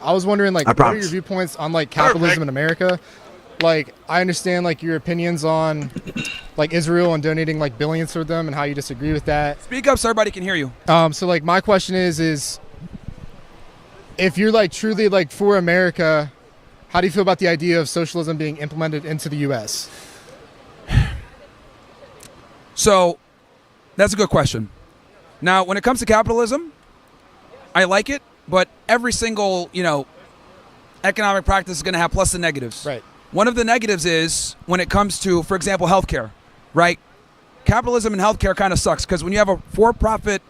I was wondering, like, I what are promise. your viewpoints on, like, capitalism in America? Like, I understand, like, your opinions on, like, Israel and donating, like, billions to them and how you disagree with that. Speak up so everybody can hear you. So, like, my question is if you're, like, truly, like, for America, how do you feel about the idea of socialism being implemented into the U.S.? So that's a good question. Now, when it comes to capitalism, I like it, but every single, economic practice is going to have plus and negatives. Right. One of the negatives is when it comes to, for example, healthcare, right? Capitalism in healthcare kind of sucks because when you have a for-profit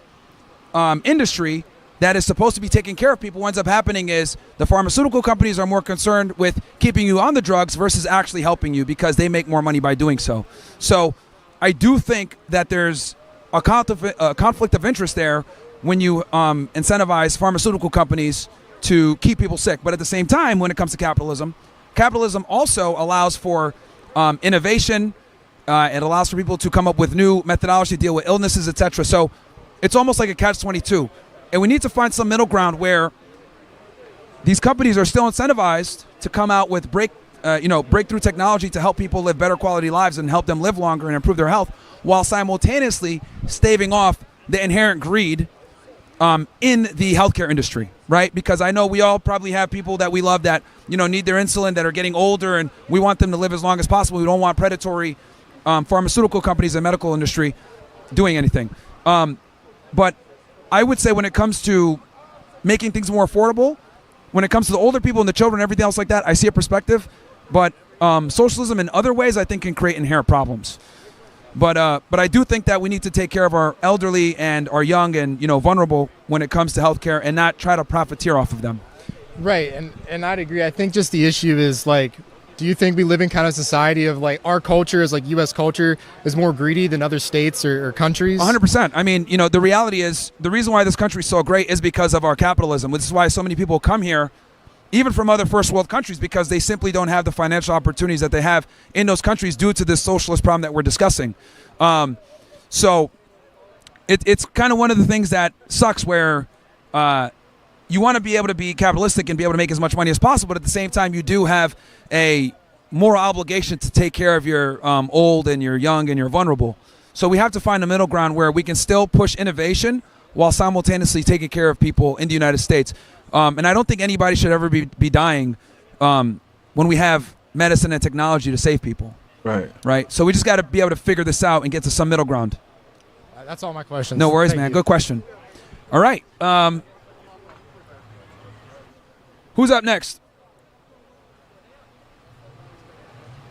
industry that is supposed to be taking care of people, what ends up happening is the pharmaceutical companies are more concerned with keeping you on the drugs versus actually helping you because they make more money by doing so. So I do think that there's a conflict of interest there when you incentivize pharmaceutical companies to keep people sick. But at the same time, when it comes to capitalism also allows for innovation. It allows for people to come up with new methodology to deal with illnesses, etc. So it's almost like a catch-22. And we need to find some middle ground where these companies are still incentivized to come out with breakthrough technology to help people live better quality lives and help them live longer and improve their health, while simultaneously staving off the inherent greed in the healthcare industry, right? Because I know we all probably have people that we love that need their insulin, that are getting older, and we want them to live as long as possible. We don't want predatory pharmaceutical companies and medical industry doing anything. But I would say when it comes to making things more affordable, when it comes to the older people and the children and everything else like that, I see a perspective. But socialism in other ways, I think, can create inherent problems. But I do think that we need to take care of our elderly and our young and vulnerable when it comes to healthcare and not try to profiteer off of them. Right, and I'd agree. I think just the issue is, like, do you think we live in kind of society of, like, our culture is, like, U.S. culture is more greedy than other states or countries? 100%. I mean, the reality is the reason why this country is so great is because of our capitalism. This is why so many people come here, even from other first world countries, because they simply don't have the financial opportunities that they have in those countries due to this socialist problem that we're discussing. So it's kind of one of the things that sucks where you want to be able to be capitalistic and be able to make as much money as possible, but at the same time you do have a moral obligation to take care of your old and your young and your vulnerable. So we have to find a middle ground where we can still push innovation while simultaneously taking care of people in the United States. And I don't think anybody should ever be dying when we have medicine and technology to save people. Right. So we just got to be able to figure this out and get to some middle ground. That's all my questions. No worries, Thank man. you. Good question. All right. Who's up next?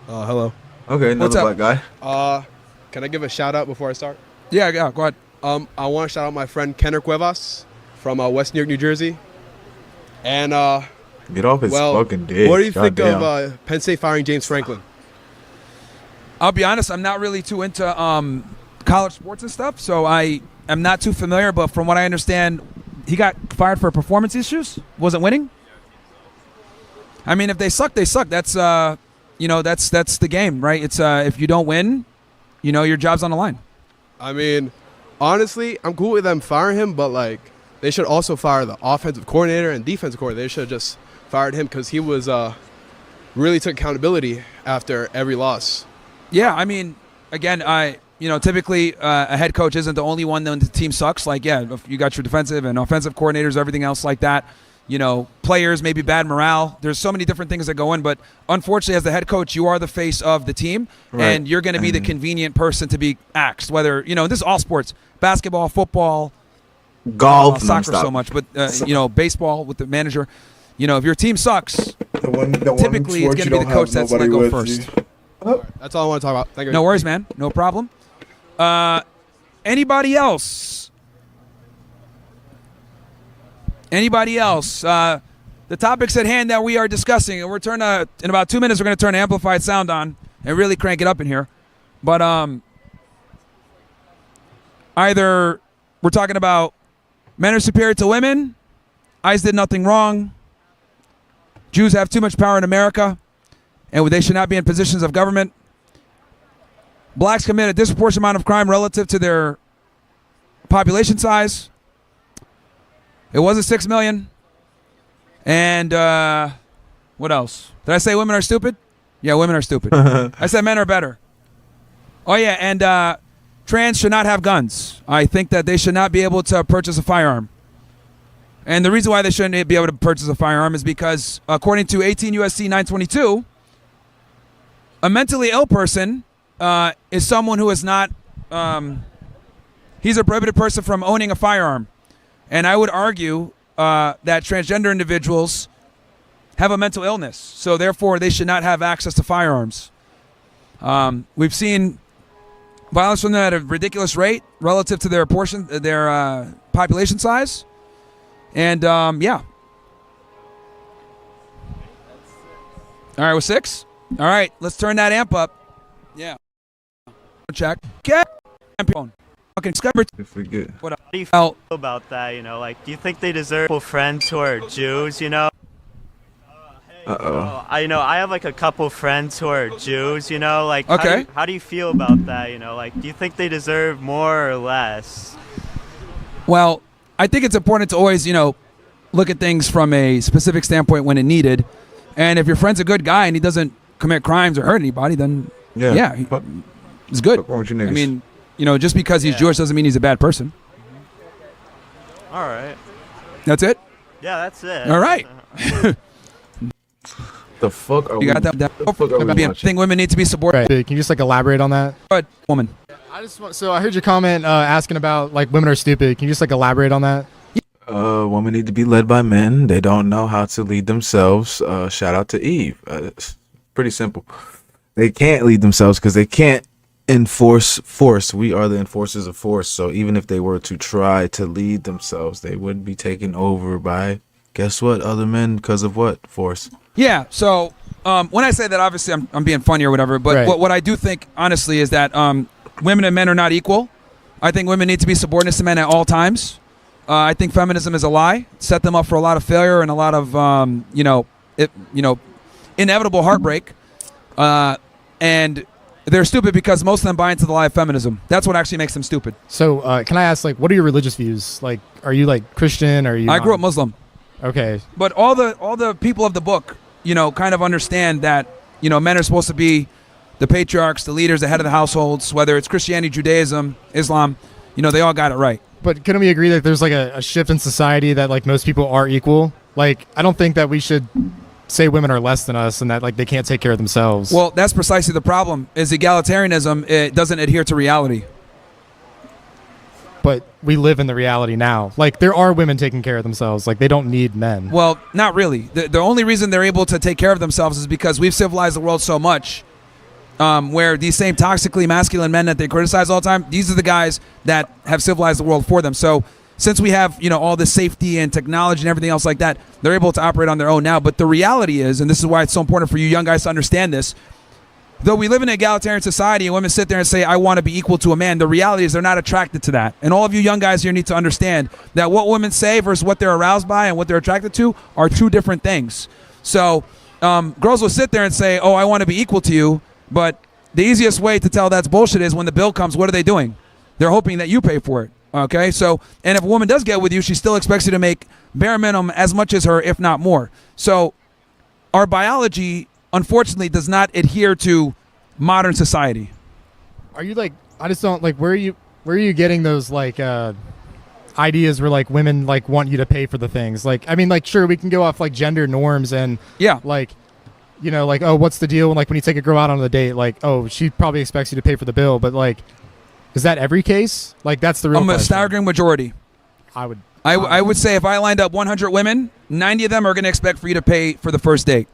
Hello. Okay, What's another up? black guy. Can I give a shout out before I start? Yeah, go ahead. I want to shout out my friend Kenner Cuevas from West New York, New Jersey. And Get off his fucking dick. what do you think Goddamn. of Penn State firing James Franklin? I'll be honest, I'm not really too into college sports and stuff, so I am not too familiar, but from what I understand, he got fired for performance issues, wasn't winning. I mean, if they suck, they suck. That's that's the game, right? It's if you don't win, your job's on the line. I mean, honestly, I'm cool with them firing him, but like they should also fire the offensive coordinator and defensive coordinator. They should have just fired him because he was really took accountability after every loss. Yeah, I mean, again, typically a head coach isn't the only one when the team sucks. Like, yeah, if you got your defensive and offensive coordinators, everything else like that. Players, maybe bad morale. There's so many different things that go in, but unfortunately, as the head coach, you are the face of the team, and you're going to be the convenient person to be axed. Whether this is all sports: basketball, football, Golf, soccer, nonstop. so much, but baseball with the manager. If your team sucks, typically it's going to be the coach that's let go first. That's all I want to talk about. Thank you. No worries, man. No problem. Anybody else? The topics at hand that we are discussing, and in about 2 minutes, we're going to turn amplified sound on and really crank it up in here. But either we're talking about men are superior to women, ICE did nothing wrong, Jews have too much power in America, and they should not be in positions of government. Blacks commit a disproportionate amount of crime relative to their population size. It wasn't 6 million. And what else? Did I say women are stupid? Yeah, women are stupid. I said men are better. Oh, yeah, and trans should not have guns. I think that they should not be able to purchase a firearm. And the reason why they shouldn't be able to purchase a firearm is because, according to 18 U.S.C. 922, a mentally ill person is someone who is not, he's a prohibited person from owning a firearm. And I would argue that transgender individuals have a mental illness, so therefore they should not have access to firearms. We've seen violence from them at a ridiculous rate relative to their population size. And, yeah. All right, with 6? All right, let's turn that amp up. Yeah. Check. Get. Okay, If we get. What up? How do you feel about that, you know? Like, do you think they deserve friends who are Jews, you know? I have like a couple friends who are Jews, you know? Like, okay. How do you feel about that, you know? Like, do you think they deserve more or less? Well, I think it's important to always, look at things from a specific standpoint when it needed. And if your friend's a good guy and he doesn't commit crimes or hurt anybody, then yeah it's good. What's wrong with you niggas? I mean, just because he's Jewish doesn't mean he's a bad person. All right. That's it? Yeah, that's it. All right. The fuck are You got that? The fuck are we I think women need to be subordinate. Right. Can you just elaborate on that? But woman. So I heard your comment asking about women are stupid. Can you just elaborate on that? Women need to be led by men. They don't know how to lead themselves. Shout out to Eve. It's pretty simple. They can't lead themselves because they can't enforce force. We are the enforcers of force. So even if they were to try to lead themselves, they would be taken over by, guess what, other men because of what? Force. Yeah. So when I say that, obviously I'm being funny or whatever. But right. what I do think, honestly, is that women and men are not equal. I think women need to be subordinate to men at all times. I think feminism is a lie. Set them up for a lot of failure and a lot of inevitable heartbreak. And they're stupid because most of them buy into the lie of feminism. That's what actually makes them stupid. So can I ask, what are your religious views? Are you Christian? Or are you? I grew up Muslim. Okay. But all the people of the book, kind of understand that men are supposed to be the patriarchs, the leaders, the head of the households. Whether it's Christianity, Judaism, Islam, they all got it right. But can we agree that there's a shift in society that most people are equal? I don't think that we should say women are less than us and that they can't take care of themselves. Well, that's precisely the problem. Is egalitarianism? It doesn't adhere to reality. But we live in the reality now. There are women taking care of themselves. They don't need men. Well, not really. The only reason they're able to take care of themselves is because we've civilized the world so much. Where these same toxically masculine men that they criticize all the time, these are the guys that have civilized the world for them. So since we have, all this safety and technology and everything else like that, they're able to operate on their own now. But the reality is, and this is why it's so important for you young guys to understand this, though we live in an egalitarian society and women sit there and say, I want to be equal to a man, the reality is they're not attracted to that. And all of you young guys here need to understand that what women say versus what they're aroused by and what they're attracted to are two different things. So girls will sit there and say, oh, I want to be equal to you. But the easiest way to tell that's bullshit is when the bill comes, what are they doing? They're hoping that you pay for it. Okay? So, and if a woman does get with you, she still expects you to make bare minimum as much as her, if not more. So our biology, unfortunately, does not adhere to modern society. Are you I just don't where are you getting those ideas where women want you to pay for the things? Sure, we can go off gender norms and yeah, oh, what's the deal when you take a girl out on a date? Oh, she probably expects you to pay for the bill, but is that every case? That's the real question. A staggering majority. I would say if I lined up 100 women, 90 of them are going to expect for you to pay for the first date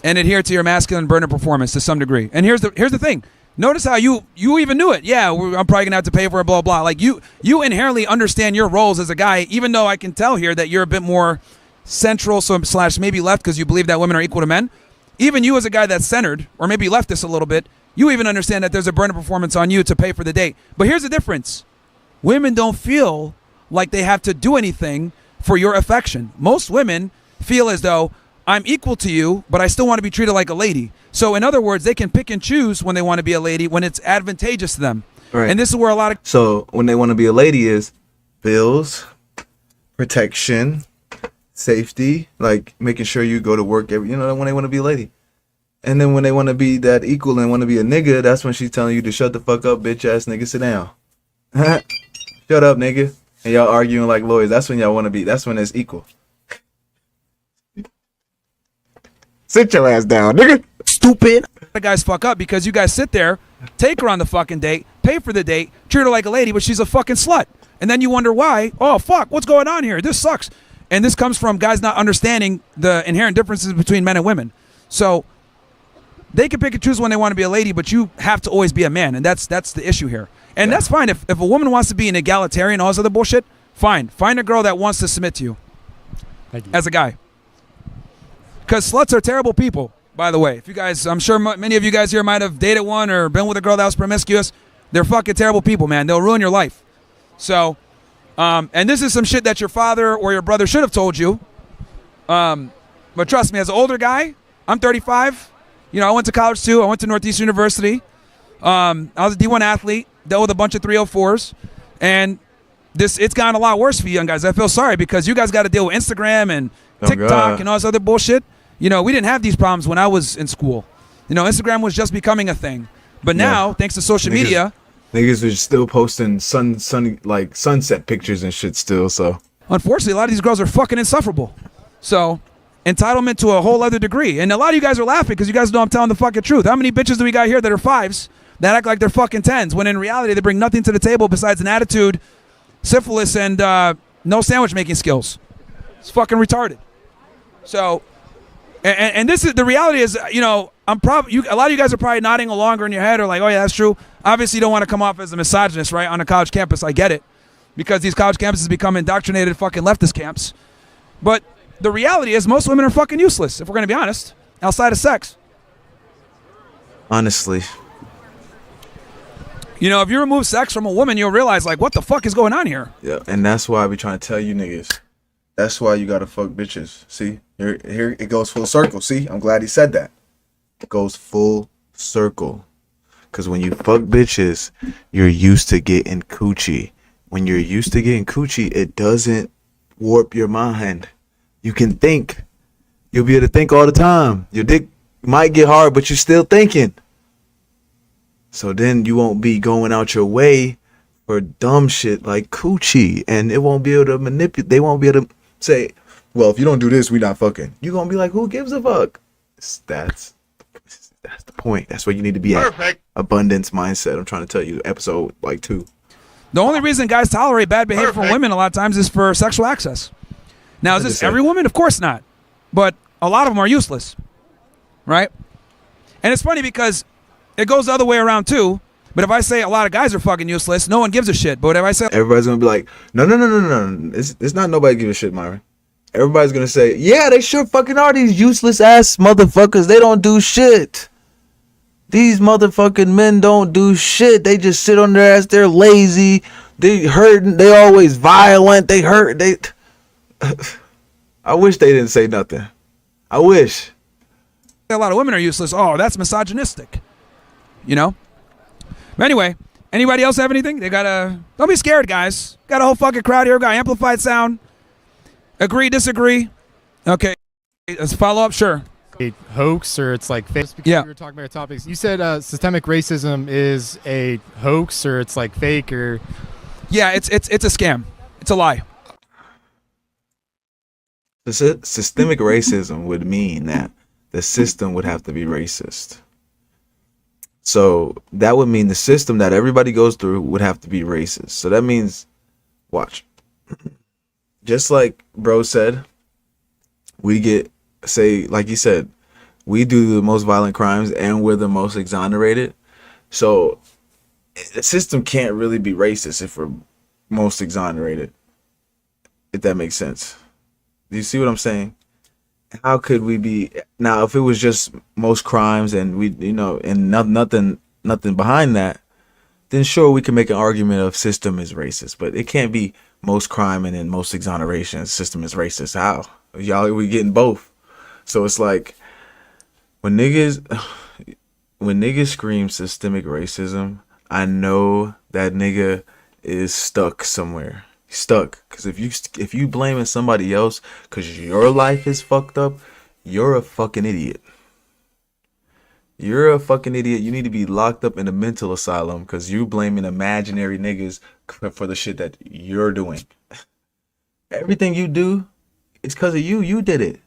and adhere to your masculine burner performance to some degree. And here's the thing. Notice how you even knew it. Yeah, I'm probably going to have to pay for it, blah, blah. You inherently understand your roles as a guy, even though I can tell here that you're a bit more central / maybe left because you believe that women are equal to men. Even you as a guy that's centered or maybe leftist a little bit, you even understand that there's a burner performance on you to pay for the date. But here's the difference. Women don't feel like they have to do anything for your affection. Most women feel as though I'm equal to you, but I still want to be treated like a lady. So in other words, they can pick and choose when they want to be a lady when it's advantageous to them. Right. And this is where a lot of... So when they want to be a lady is bills, protection, safety, like making sure you go to work every, when they want to be a lady. And then when they want to be that equal and want to be a nigga, that's when she's telling you to shut the fuck up, bitch ass nigga, sit down. Shut up, nigga. And y'all arguing like lawyers. That's when y'all want to be. That's when it's equal. Sit your ass down, nigga. Stupid. The guys fuck up because you guys sit there, take her on the fucking date, pay for the date, treat her like a lady, but she's a fucking slut. And then you wonder why. Oh, fuck, what's going on here? This sucks. And this comes from guys not understanding the inherent differences between men and women. So they can pick and choose when they want to be a lady, but you have to always be a man. And that's the issue here. And that's fine. If a woman wants to be an egalitarian, all this other bullshit, fine. Find a girl that wants to submit to you. Thank you. As a guy. Because sluts are terrible people, by the way. If you guys, I'm sure many of you guys here might have dated one or been with a girl that was promiscuous. They're fucking terrible people, man. They'll ruin your life. So, and this is some shit that your father or your brother should have told you. But trust me, as an older guy, I'm 35. I went to college too. I went to Northeastern University. I was a D1 athlete, dealt with a bunch of 304s. And it's gotten a lot worse for you young guys. I feel sorry because you guys got to deal with Instagram and TikTok and all this other bullshit. We didn't have these problems when I was in school. Instagram was just becoming a thing. But now, thanks to social media, niggas are still posting sunset pictures and shit still. So unfortunately, a lot of these girls are fucking insufferable. So entitlement to a whole other degree. And a lot of you guys are laughing because you guys know I'm telling the fucking truth. How many bitches do we got here that are 5s that act like they're fucking 10s when in reality they bring nothing to the table besides an attitude, syphilis, and no sandwich making skills? It's fucking retarded. So, and this is the reality is, a lot of you guys are probably nodding along in your head or like, oh yeah, that's true. Obviously, you don't want to come off as a misogynist, right, on a college campus. I get it, because these college campuses become indoctrinated fucking leftist camps. But the reality is, most women are fucking useless, if we're gonna be honest, outside of sex. Honestly, if you remove sex from a woman, you'll realize like, what the fuck is going on here? Yeah, and that's why we trying to tell you niggas. That's why you gotta fuck bitches. See, here it goes full circle. See, I'm glad he said that. It goes full circle. Cause when you fuck bitches, you're used to getting coochie. When you're used to getting coochie, it doesn't warp your mind. You can think. You'll be able to think all the time. Your dick might get hard, but you're still thinking. So then you won't be going out your way for dumb shit like coochie, and it won't be able to manipulate. They won't be able to say, well, if you don't do this, we not fucking. You're gonna be like, who gives a fuck? That's the point. That's where you need to be at. Abundance mindset. I'm trying to tell you, episode 2. The only reason guys tolerate bad behavior from women a lot of times is for sexual access. Now, is this every woman? Of course not. But a lot of them are useless, right? And it's funny because it goes the other way around too. But if I say a lot of guys are fucking useless, no one gives a shit. But if I say everybody's gonna be like, no, it's not nobody give a shit, Myron. Everybody's gonna say, yeah, they sure fucking are, these useless ass motherfuckers. They don't do shit. These motherfucking men don't do shit. They just sit on their ass. They're lazy. They hurting. They always violent. They hurt. I wish they didn't say nothing. I wish. a lot of women are useless, oh, that's misogynistic. But anyway, anybody else have anything? Don't be scared, guys. Got a whole fucking crowd here. Got amplified sound. Agree, disagree? Okay, let's follow up, sure. A hoax, or it's like fake? Because we were talking about topics. You said systemic racism is a hoax, or it's like fake, or... Yeah, it's a scam. It's a lie. Systemic racism would mean that the system would have to be racist. So that would mean the system that everybody goes through would have to be racist. So that means, watch. Just like bro said, we get, say, like he said, we do the most violent crimes and we're the most exonerated. So the system can't really be racist if we're most exonerated, if that makes sense. Do you see what I'm saying? How could we be now if it was just most crimes and we, and nothing behind that, then sure, we can make an argument of system is racist, but it can't be most crime and then most exoneration system is racist. How? We getting both. So it's like when niggas scream systemic racism, I know that nigga is stuck somewhere. Stuck. Because if you blaming somebody else because your life is fucked up, you're a fucking idiot. You're a fucking idiot. You need to be locked up in a mental asylum because you blaming imaginary niggas for the shit that you're doing. Everything you do, it's because of you. You did it.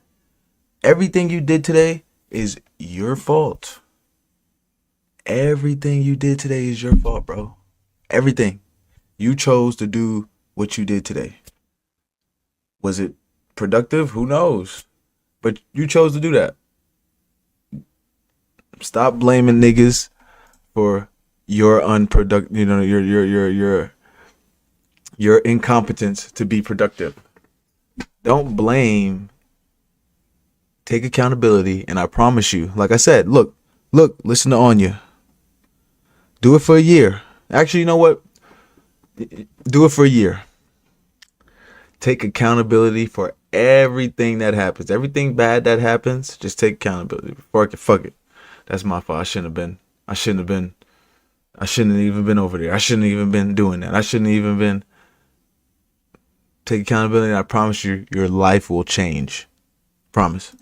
Everything you did today is your fault. Everything you did today is your fault, bro. Everything. You chose to do what you did today. Was it productive? Who knows? But you chose to do that. Stop blaming niggas for your unproductive, your incompetence to be productive. Don't blame. Take accountability, and I promise you, like I said, look, listen to Anya. Do it for a year. Actually, you know what? Do it for a year. Take accountability for everything that happens. Everything bad that happens, just take accountability. Fuck it. That's my fault. I shouldn't have even been over there. I shouldn't have even been doing that. I shouldn't have even been. Take accountability, and I promise you, your life will change. Promise.